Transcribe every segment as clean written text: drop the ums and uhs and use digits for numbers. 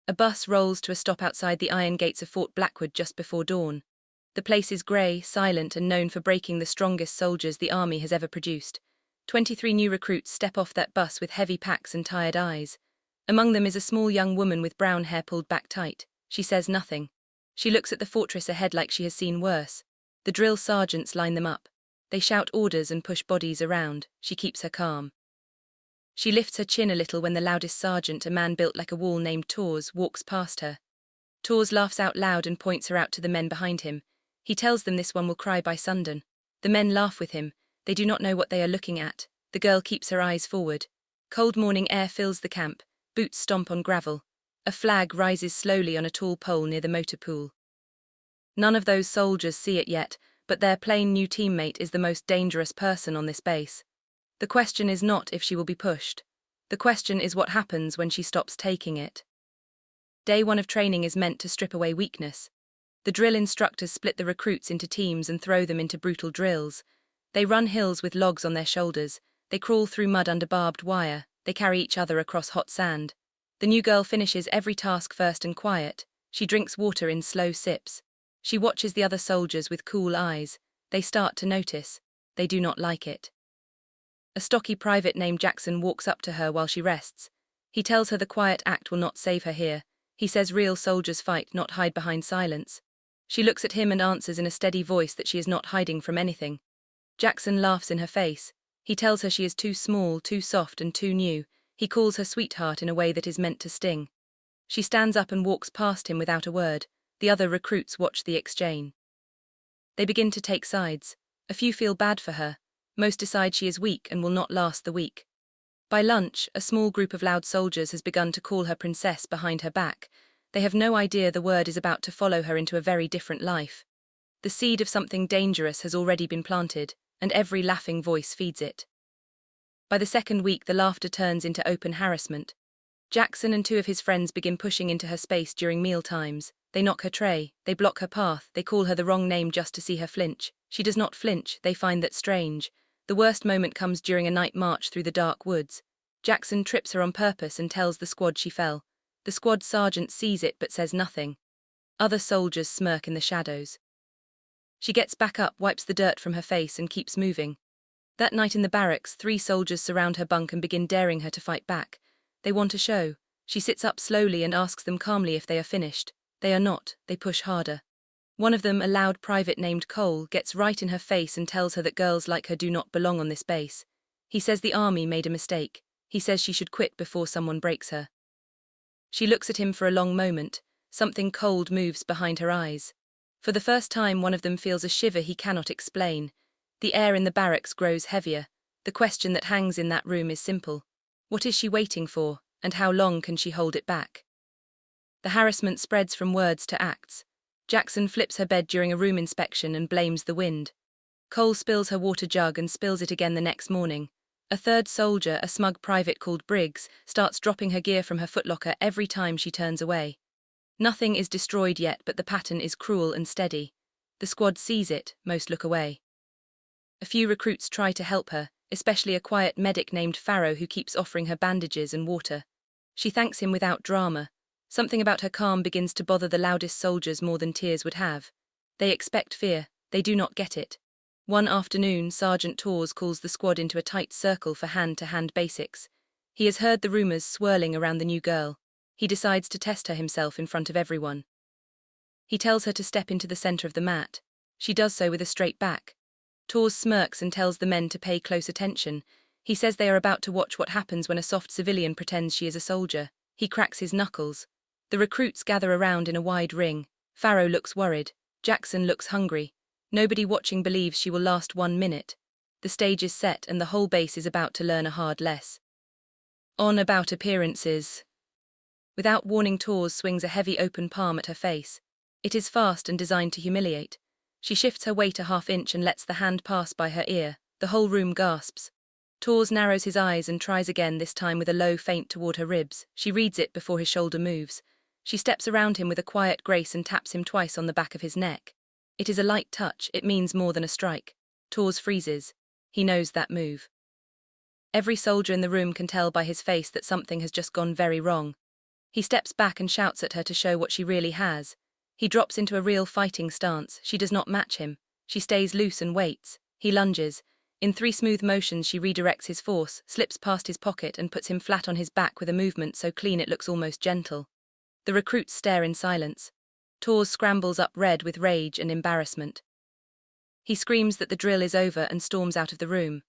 A bus rolls to a stop outside the iron gates of Fort Blackwood just before dawn. The place is grey, silent, and known for breaking the strongest soldiers the army has ever produced. 23 new recruits step off that bus with heavy packs and tired eyes. Among them is a small young woman with brown hair pulled back tight. She says nothing. She looks at the fortress ahead like she has seen worse. The drill sergeants line them up. They shout orders and push bodies around. She keeps her calm. She lifts her chin a little when the loudest sergeant, a man built like a wall named Tors, walks past her. Tors laughs out loud and points her out to the men behind him. He tells them this one will cry by sundown. The men laugh with him. They do not know what they are looking at. The girl keeps her eyes forward. Cold morning air fills the camp. Boots stomp on gravel. A flag rises slowly on a tall pole near the motor pool. None of those soldiers see it yet, but their plain new teammate is the most dangerous person on this base. The question is not if she will be pushed. The question is what happens when she stops taking it. Day 1 of training is meant to strip away weakness. The drill instructors split the recruits into teams and throw them into brutal drills. They run hills with logs on their shoulders. They crawl through mud under barbed wire. They carry each other across hot sand. The new girl finishes every task first and quiet. She drinks water in slow sips. She watches the other soldiers with cool eyes. They start to notice. They do not like it. A stocky private named Jackson walks up to her while she rests. He tells her the quiet act will not save her here. He says real soldiers fight, not hide behind silence. She looks at him and answers in a steady voice that she is not hiding from anything. Jackson laughs in her face. He tells her she is too small, too soft, and too new. He calls her sweetheart in a way that is meant to sting. She stands up and walks past him without a word. The other recruits watch the exchange. They begin to take sides. A few feel bad for her. Most decide she is weak and will not last the week. By lunch, a small group of loud soldiers has begun to call her princess behind her back. They have no idea the word is about to follow her into a very different life. The seed of something dangerous has already been planted, and every laughing voice feeds it. By the second week, the laughter turns into open harassment. Jackson and 2 of his friends begin pushing into her space during meal times. They knock her tray, they block her path, they call her the wrong name just to see her flinch. She does not flinch, they find that strange. The worst moment comes during a night march through the dark woods. Jackson trips her on purpose and tells the squad she fell. The squad sergeant sees it but says nothing. Other soldiers smirk in the shadows. She gets back up, wipes the dirt from her face, and keeps moving. That night in the barracks, 3 soldiers surround her bunk and begin daring her to fight back. They want a show. She sits up slowly and asks them calmly if they are finished. They are not. They push harder. One of them, a loud private named Cole, gets right in her face and tells her that girls like her do not belong on this base. He says the army made a mistake. He says she should quit before someone breaks her. She looks at him for a long moment. Something cold moves behind her eyes. For the first time, one of them feels a shiver he cannot explain. The air in the barracks grows heavier. The question that hangs in that room is simple. What is she waiting for, and how long can she hold it back? The harassment spreads from words to acts. Jackson flips her bed during a room inspection and blames the wind. Cole spills her water jug and spills it again the next morning. A third soldier, a smug private called Briggs, starts dropping her gear from her footlocker every time she turns away. Nothing is destroyed yet, but the pattern is cruel and steady. The squad sees it, most look away. A few recruits try to help her, especially a quiet medic named Farrow who keeps offering her bandages and water. She thanks him without drama. Something about her calm begins to bother the loudest soldiers more than tears would have. They expect fear. They do not get it. One afternoon, Sergeant Tors calls the squad into a tight circle for hand-to-hand basics. He has heard the rumors swirling around the new girl. He decides to test her himself in front of everyone. He tells her to step into the center of the mat. She does so with a straight back. Tors smirks and tells the men to pay close attention. He says they are about to watch what happens when a soft civilian pretends she is a soldier. He cracks his knuckles. The recruits gather around in a wide ring. Farrow looks worried. Jackson looks hungry. Nobody watching believes she will last 1 minute. The stage is set and the whole base is about to learn a hard lesson. On about appearances. Without warning, Tors swings a heavy open palm at her face. It is fast and designed to humiliate. She shifts her weight a half inch and lets the hand pass by her ear. The whole room gasps. Tors narrows his eyes and tries again, this time with a low feint toward her ribs. She reads it before his shoulder moves. She steps around him with a quiet grace and taps him twice on the back of his neck. It is a light touch, it means more than a strike. Tors freezes. He knows that move. Every soldier in the room can tell by his face that something has just gone very wrong. He steps back and shouts at her to show what she really has. He drops into a real fighting stance. She does not match him. She stays loose and waits. He lunges. In 3 smooth motions she redirects his force, slips past his pocket and puts him flat on his back with a movement so clean it looks almost gentle. The recruits stare in silence. Tors scrambles up red with rage and embarrassment. He screams that the drill is over and storms out of the room.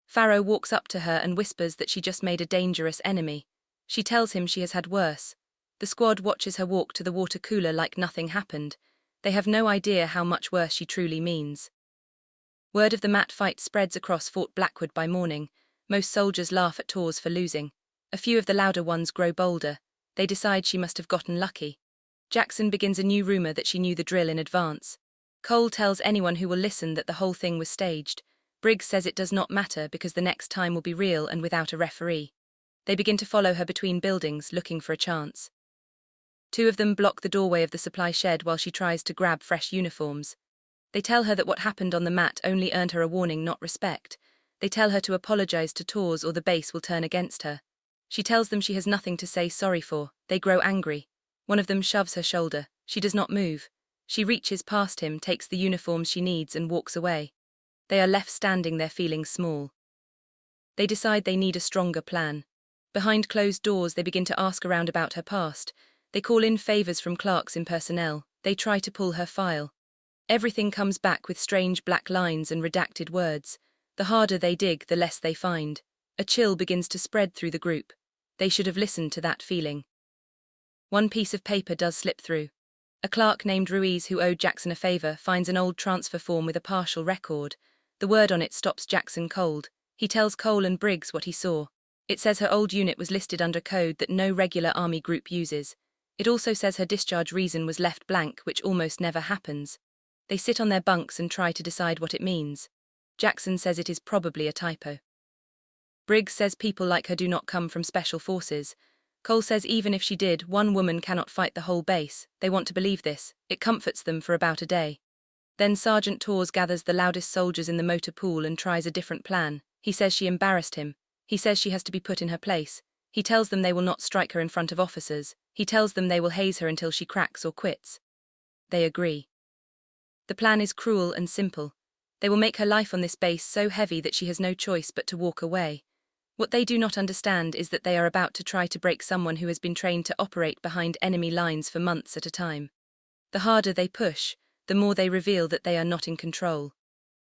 Farrow walks up to her and whispers that she just made a dangerous enemy. She tells him she has had worse. The squad watches her walk to the water cooler like nothing happened. They have no idea how much worse she truly means. Word of the mat fight spreads across Fort Blackwood by morning. Most soldiers laugh at Tors for losing. A few of the louder ones grow bolder. They decide she must have gotten lucky. Jackson begins a new rumor that she knew the drill in advance. Cole tells anyone who will listen that the whole thing was staged. Briggs says it does not matter because the next time will be real and without a referee. They begin to follow her between buildings, looking for a chance. 2 of them block the doorway of the supply shed while she tries to grab fresh uniforms. They tell her that what happened on the mat only earned her a warning, not respect. They tell her to apologize to Tors or the base will turn against her. She tells them she has nothing to say sorry for. They grow angry. One of them shoves her shoulder. She does not move. She reaches past him, takes the uniforms she needs and walks away. They are left standing there feeling small. They decide they need a stronger plan. Behind closed doors they begin to ask around about her past. They call in favors from clerks in personnel. They try to pull her file. Everything comes back with strange black lines and redacted words. The harder they dig, the less they find. A chill begins to spread through the group. They should have listened to that feeling. One piece of paper does slip through. A clerk named Ruiz, who owed Jackson a favor, finds an old transfer form with a partial record. The word on it stops Jackson cold. He tells Cole and Briggs what he saw. It says her old unit was listed under code that no regular army group uses. It also says her discharge reason was left blank, which almost never happens. They sit on their bunks and try to decide what it means. Jackson says it is probably a typo. Briggs says people like her do not come from special forces. Cole says even if she did, one woman cannot fight the whole base. They want to believe this. It comforts them for about a day. Then Sergeant Tors gathers the loudest soldiers in the motor pool and tries a different plan. He says she embarrassed him. He says she has to be put in her place. He tells them they will not strike her in front of officers. He tells them they will haze her until she cracks or quits. They agree. The plan is cruel and simple. They will make her life on this base so heavy that she has no choice but to walk away. What they do not understand is that they are about to try to break someone who has been trained to operate behind enemy lines for months at a time. The harder they push, the more they reveal that they are not in control.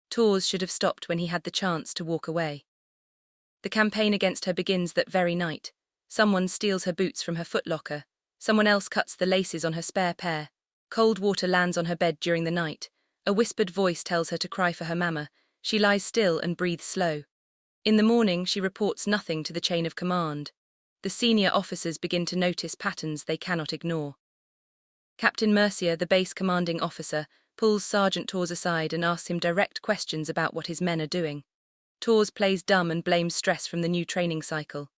Tors should have stopped when he had the chance to walk away. The campaign against her begins that very night. Someone steals her boots from her footlocker. Someone else cuts the laces on her spare pair. Cold water lands on her bed during the night. A whispered voice tells her to cry for her mama. She lies still and breathes slow. In the morning, she reports nothing to the chain of command. The senior officers begin to notice patterns they cannot ignore. Captain Mercier, the base commanding officer, pulls Sergeant Tors aside and asks him direct questions about what his men are doing. Tors plays dumb and blames stress from the new training cycle.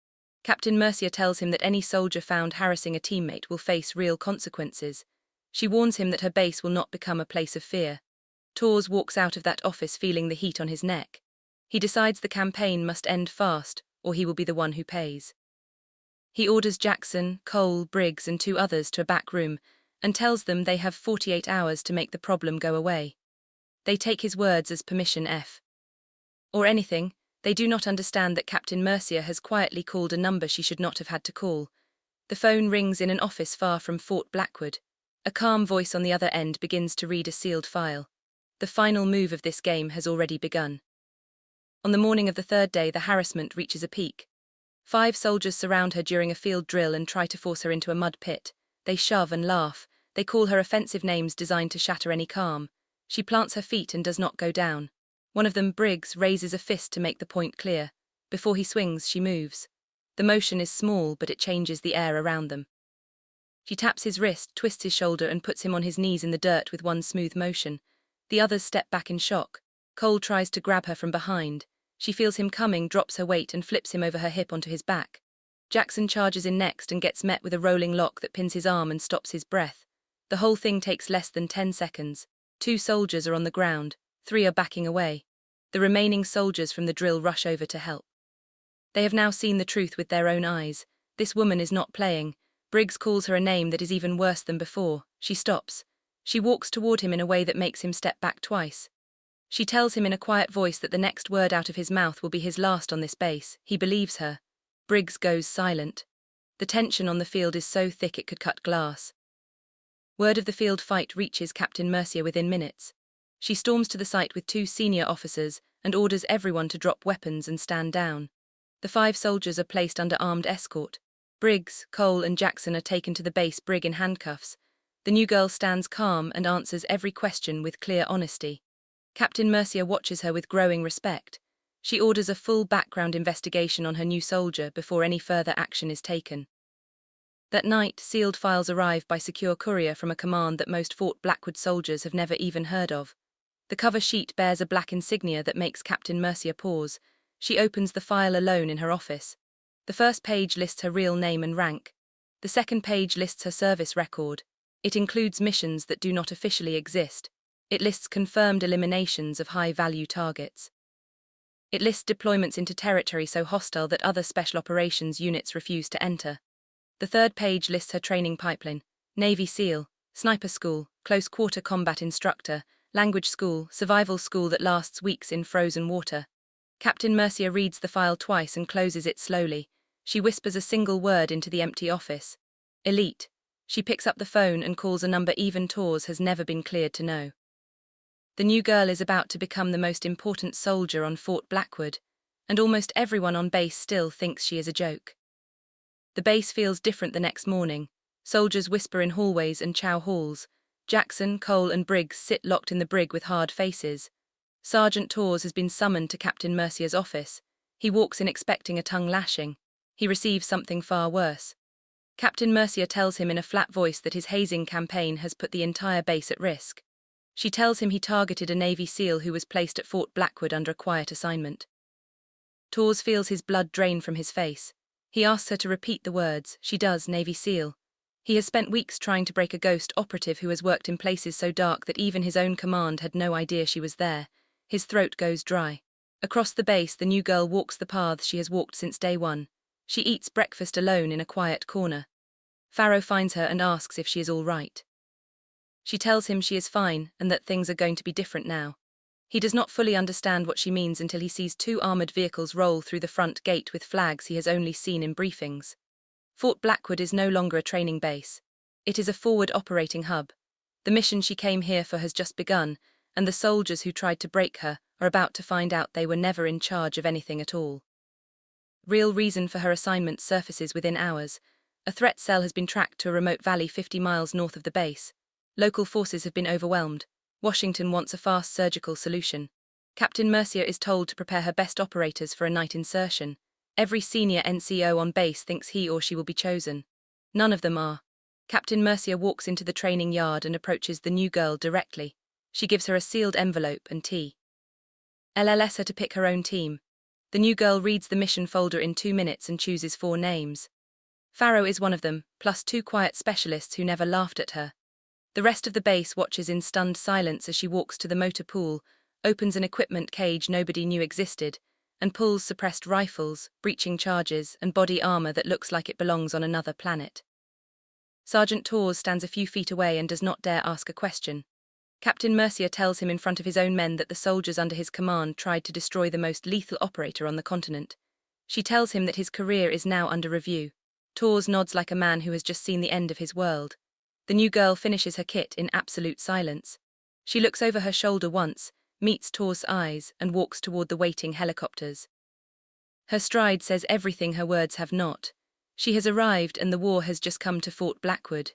Captain Mercier tells him that any soldier found harassing a teammate will face real consequences. She warns him that her base will not become a place of fear. Tors walks out of that office feeling the heat on his neck. He decides the campaign must end fast, or he will be the one who pays. He orders Jackson, Cole, Briggs and 2 others to a back room and tells them they have 48 hours to make the problem go away. They take his words as permission F. Or anything. They do not understand that Captain Mercier has quietly called a number she should not have had to call. The phone rings in an office far from Fort Blackwood. A calm voice on the other end begins to read a sealed file. The final move of this game has already begun. On the morning of the 3rd day, the harassment reaches a peak. 5 soldiers surround her during a field drill and try to force her into a mud pit. They shove and laugh. They call her offensive names designed to shatter any calm. She plants her feet and does not go down. One of them, Briggs, raises a fist to make the point clear. Before he swings, she moves. The motion is small, but it changes the air around them. She taps his wrist, twists his shoulder and puts him on his knees in the dirt with one smooth motion. The others step back in shock. Cole tries to grab her from behind. She feels him coming, drops her weight and flips him over her hip onto his back. Jackson charges in next and gets met with a rolling lock that pins his arm and stops his breath. The whole thing takes less than 10 seconds. 2 soldiers are on the ground. 3 are backing away. The remaining soldiers from the drill rush over to help. They have now seen the truth with their own eyes. This woman is not playing. Briggs calls her a name that is even worse than before. She stops. She walks toward him in a way that makes him step back twice. She tells him in a quiet voice that the next word out of his mouth will be his last on this base. He believes her. Briggs goes silent. The tension on the field is so thick it could cut glass. Word of the field fight reaches Captain Mercier within minutes. She storms to the site with 2 senior officers and orders everyone to drop weapons and stand down. The 5 soldiers are placed under armed escort. Briggs, Cole and Jackson are taken to the base brig in handcuffs. The new girl stands calm and answers every question with clear honesty. Captain Mercier watches her with growing respect. She orders a full background investigation on her new soldier before any further action is taken. That night, sealed files arrive by secure courier from a command that most Fort Blackwood soldiers have never even heard of. The cover sheet bears a black insignia that makes Captain Mercier pause. She opens the file alone in her office. The first page lists her real name and rank. The second page lists her service record. It includes missions that do not officially exist. It lists confirmed eliminations of high-value targets. It lists deployments into territory so hostile that other special operations units refuse to enter. The third page lists her training pipeline: Navy SEAL, Sniper School, Close Quarter Combat Instructor, Language School, Survival School that lasts weeks in frozen water. Captain Mercier reads the file twice and closes it slowly. She whispers a single word into the empty office: Elite. She picks up the phone and calls a number even Tors has never been cleared to know. The new girl is about to become the most important soldier on Fort Blackwood, and almost everyone on base still thinks she is a joke. The base feels different the next morning. Soldiers whisper in hallways and chow halls. Jackson, Cole and Briggs sit locked in the brig with hard faces. Sergeant Tors has been summoned to Captain Mercier's office. He walks in expecting a tongue lashing. He receives something far worse. Captain Mercier tells him in a flat voice that his hazing campaign has put the entire base at risk. She tells him he targeted a Navy SEAL who was placed at Fort Blackwood under a quiet assignment. Tors feels his blood drain from his face. He asks her to repeat the words. She does. Navy SEAL. He has spent weeks trying to break a ghost operative who has worked in places so dark that even his own command had no idea she was there. His throat goes dry. Across the base, the new girl walks the paths she has walked since day one. She eats breakfast alone in a quiet corner. Farrow finds her and asks if she is all right. She tells him she is fine and that things are going to be different now. He does not fully understand what she means until he sees 2 armored vehicles roll through the front gate with flags he has only seen in briefings. Fort Blackwood is no longer a training base. It is a forward operating hub. The mission she came here for has just begun, and the soldiers who tried to break her are about to find out they were never in charge of anything at all. Real reason for her assignment surfaces within hours. A threat cell has been tracked to a remote valley 50 miles north of the base. Local forces have been overwhelmed. Washington wants a fast surgical solution. Captain Mercier is told to prepare her best operators for a night insertion. Every senior NCO on base thinks he or she will be chosen. None of them are. Captain Mercier walks into the training yard and approaches the new girl directly. She gives her a sealed envelope and tea. LLS her to pick her own team. The new girl reads the mission folder in 2 minutes and chooses 4 names. Farrow is one of them, plus 2 quiet specialists who never laughed at her. The rest of the base watches in stunned silence as she walks to the motor pool, opens an equipment cage nobody knew existed, and pulls suppressed rifles, breaching charges, and body armor that looks like it belongs on another planet. Sergeant Tors stands a few feet away and does not dare ask a question. Captain Mercier tells him in front of his own men that the soldiers under his command tried to destroy the most lethal operator on the continent. She tells him that his career is now under review. Tors nods like a man who has just seen the end of his world. The new girl finishes her kit in absolute silence. She looks over her shoulder once, meets Tors' eyes, and walks toward the waiting helicopters. Her stride says everything her words have not. She has arrived and the war has just come to Fort Blackwood.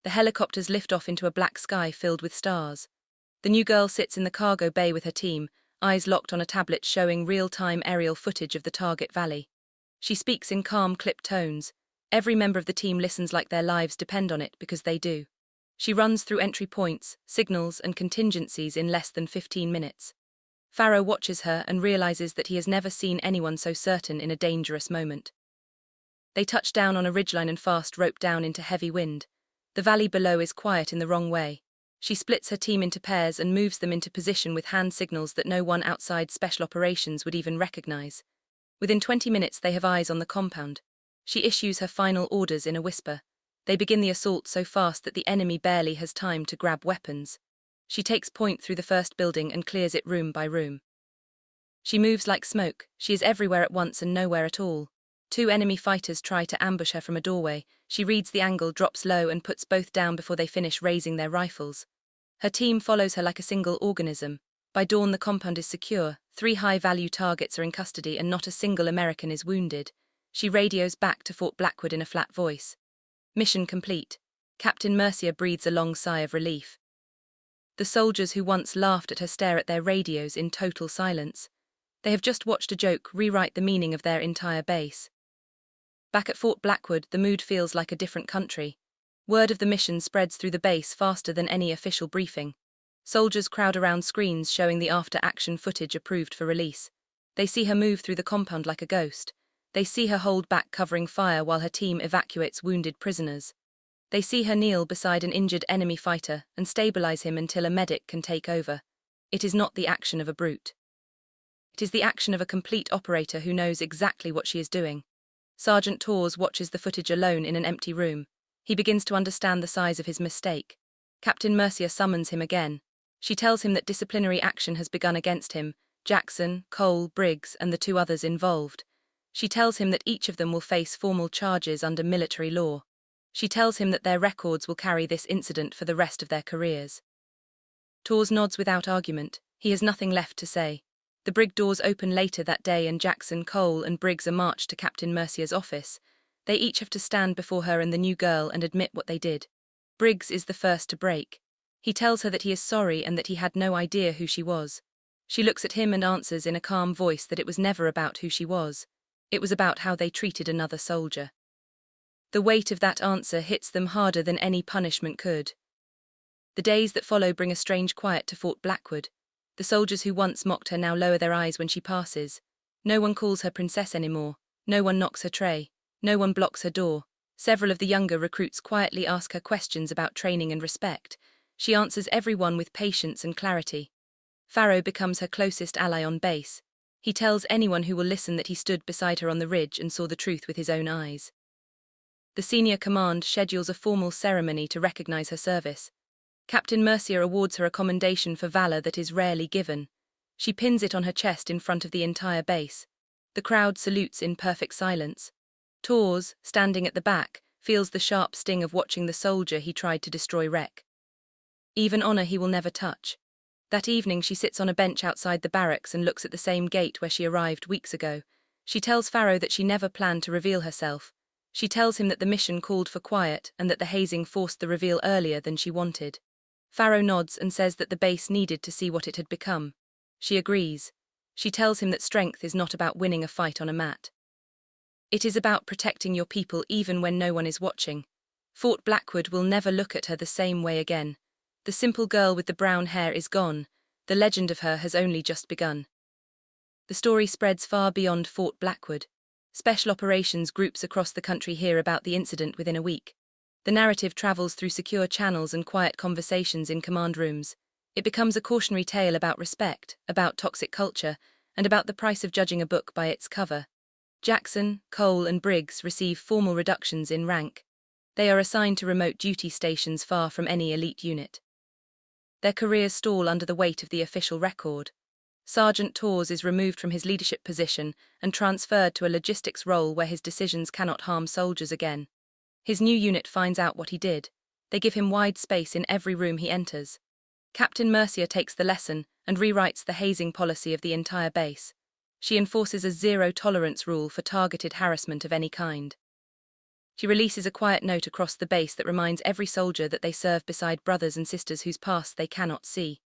The helicopters lift off into a black sky filled with stars. The new girl sits in the cargo bay with her team, eyes locked on a tablet showing real-time aerial footage of the target valley. She speaks in calm, clipped tones. Every member of the team listens like their lives depend on it because they do. She runs through entry points, signals, and contingencies in less than 15 minutes. Farrow watches her and realizes that he has never seen anyone so certain in a dangerous moment. They touch down on a ridgeline and fast rope down into heavy wind. The valley below is quiet in the wrong way. She splits her team into pairs and moves them into position with hand signals that no one outside special operations would even recognize. Within 20 minutes they have eyes on the compound. She issues her final orders in a whisper. They begin the assault so fast that the enemy barely has time to grab weapons. She takes point through the first building and clears it room by room. She moves like smoke, she is everywhere at once and nowhere at all. Two enemy fighters try to ambush her from a doorway. She reads the angle, drops low and puts both down before they finish raising their rifles. Her team follows her like a single organism. By dawn the compound is secure, 3 high-value targets are in custody and not a single American is wounded. She radios back to Fort Blackwood in a flat voice. Mission complete. Captain Mercier breathes a long sigh of relief. The soldiers who once laughed at her stare at their radios in total silence. They have just watched a joke rewrite the meaning of their entire base. Back at Fort Blackwood, the mood feels like a different country. Word of the mission spreads through the base faster than any official briefing. Soldiers crowd around screens showing the after-action footage approved for release. They see her move through the compound like a ghost. They see her hold back covering fire while her team evacuates wounded prisoners. They see her kneel beside an injured enemy fighter and stabilize him until a medic can take over. It is not the action of a brute. It is the action of a complete operator who knows exactly what she is doing. Sergeant Tors watches the footage alone in an empty room. He begins to understand the size of his mistake. Captain Mercier summons him again. She tells him that disciplinary action has begun against him, Jackson, Cole, Briggs, and the 2 others involved. She tells him that each of them will face formal charges under military law. She tells him that their records will carry this incident for the rest of their careers. Tors nods without argument. He has nothing left to say. The brig doors open later that day and Jackson, Cole, and Briggs are marched to Captain Mercier's office. They each have to stand before her and the new girl and admit what they did. Briggs is the first to break. He tells her that he is sorry and that he had no idea who she was. She looks at him and answers in a calm voice that it was never about who she was. It was about how they treated another soldier. The weight of that answer hits them harder than any punishment could. The days that follow bring a strange quiet to Fort Blackwood. The soldiers who once mocked her now lower their eyes when she passes. No one calls her princess anymore. No one knocks her tray. No one blocks her door. Several of the younger recruits quietly ask her questions about training and respect. She answers everyone with patience and clarity. Farrow becomes her closest ally on base. He tells anyone who will listen that he stood beside her on the ridge and saw the truth with his own eyes. The senior command schedules a formal ceremony to recognize her service. Captain Mercier awards her a commendation for valor that is rarely given. She pins it on her chest in front of the entire base. The crowd salutes in perfect silence. Tors, standing at the back, feels the sharp sting of watching the soldier he tried to destroy wreck. Even honor he will never touch. That evening she sits on a bench outside the barracks and looks at the same gate where she arrived weeks ago. She tells Farrow that she never planned to reveal herself. She tells him that the mission called for quiet and that the hazing forced the reveal earlier than she wanted. Farrow nods and says that the base needed to see what it had become. She agrees. She tells him that strength is not about winning a fight on a mat. It is about protecting your people even when no one is watching. Fort Blackwood will never look at her the same way again. The simple girl with the brown hair is gone. The legend of her has only just begun. The story spreads far beyond Fort Blackwood. Special operations groups across the country hear about the incident within a week. The narrative travels through secure channels and quiet conversations in command rooms. It becomes a cautionary tale about respect, about toxic culture, and about the price of judging a book by its cover. Jackson, Cole, and Briggs receive formal reductions in rank. They are assigned to remote duty stations far from any elite unit. Their careers stall under the weight of the official record. Sergeant Tors is removed from his leadership position and transferred to a logistics role where his decisions cannot harm soldiers again. His new unit finds out what he did. They give him wide space in every room he enters. Captain Mercier takes the lesson and rewrites the hazing policy of the entire base. She enforces a zero-tolerance rule for targeted harassment of any kind. She releases a quiet note across the base that reminds every soldier that they serve beside brothers and sisters whose past they cannot see.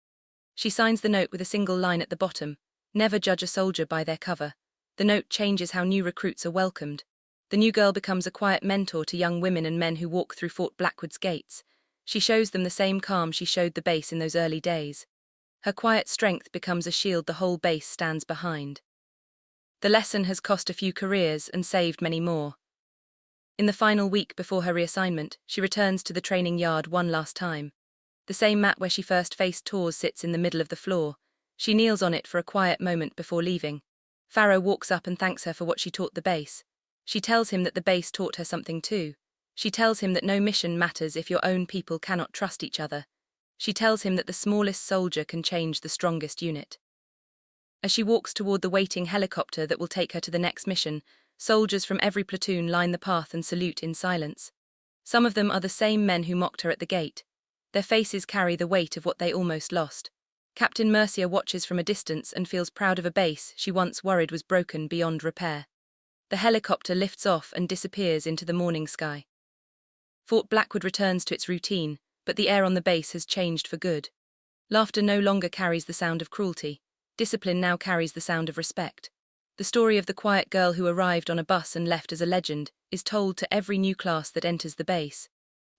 She signs the note with a single line at the bottom: never judge a soldier by their cover. The note changes how new recruits are welcomed. The new girl becomes a quiet mentor to young women and men who walk through Fort Blackwood's gates. She shows them the same calm she showed the base in those early days. Her quiet strength becomes a shield the whole base stands behind. The lesson has cost a few careers and saved many more. In the final week before her reassignment, she returns to the training yard one last time. The same mat where she first faced Tors sits in the middle of the floor. She kneels on it for a quiet moment before leaving. Farrow walks up and thanks her for what she taught the base. She tells him that the base taught her something too. She tells him that no mission matters if your own people cannot trust each other. She tells him that the smallest soldier can change the strongest unit. As she walks toward the waiting helicopter that will take her to the next mission, soldiers from every platoon line the path and salute in silence. Some of them are the same men who mocked her at the gate. Their faces carry the weight of what they almost lost. Captain Mercia watches from a distance and feels proud of a base she once worried was broken beyond repair. The helicopter lifts off and disappears into the morning sky. Fort Blackwood returns to its routine, but the air on the base has changed for good. Laughter no longer carries the sound of cruelty. Discipline now carries the sound of respect. The story of the quiet girl who arrived on a bus and left as a legend is told to every new class that enters the base.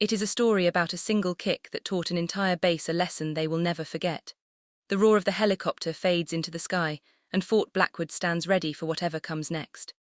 It is a story about a single kick that taught an entire base a lesson they will never forget. The roar of the helicopter fades into the sky, and Fort Blackwood stands ready for whatever comes next.